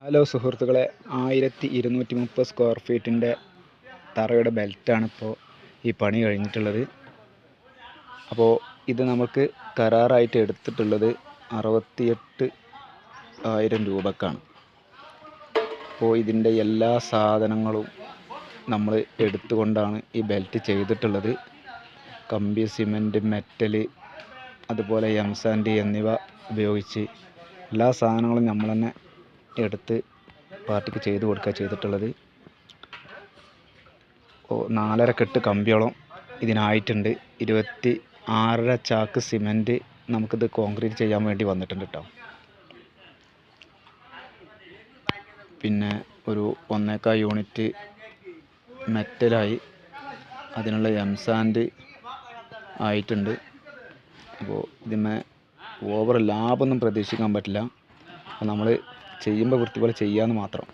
Hello സുഹൃത്തുക്കളെ, 1230 square ഫീറ്റിൻ്റെ തറയുടെ ബെൽറ്റാണ് ഇപ്പോൾ ഈ പണി കഴിഞ്ഞിട്ടുള്ളത്. അപ്പോൾ ഇത് നമുക്ക് കരാറായിട്ട് എടുത്തിട്ടുള്ളത് 68,000 രൂപക്കാണ്. അപ്പോൾ ഇതിൻ്റെ എല്ലാ സാധനങ്ങളും നമ്മൾ എടുത്തുകൊണ്ടാണ് ഈ ബെൽറ്റ് ചെയ്തിട്ടുള്ളത്. കമ്പി, സിമൻറ്റ്, മെറ്റൽ, അതുപോലെ എംസാൻഡ് എന്നിവ ഉപയോഗിച്ച് എല്ലാ സാധനങ്ങളും നമ്മൾ തന്നെ എടുത്ത് പാർട്ടിക്ക് ചെയ്ത് കൊടുക്കുക ചെയ്തിട്ടുള്ളത്. 4.5 കെട്ട് കമ്പിയോളം ഇതിനായിട്ടുണ്ട്. 26.5 ചാക്ക് സിമൻറ്റ് നമുക്കിത് കോൺക്രീറ്റ് ചെയ്യാൻ വേണ്ടി വന്നിട്ടുണ്ട് കേട്ടോ. പിന്നെ ഒരു 1.25 യൂണിറ്റ് മെറ്റലായി, അതിനുള്ള എംസാൻഡ് ആയിട്ടുണ്ട്. അപ്പോൾ ഇതിന്മേ ഓവർ ലാഭമൊന്നും പ്രതീക്ഷിക്കാൻ പറ്റില്ല. അപ്പോൾ നമ്മൾ ചെയ്യുമ്പോൾ വൃത്തി പോലെ ചെയ്യാമെന്ന് മാത്രം.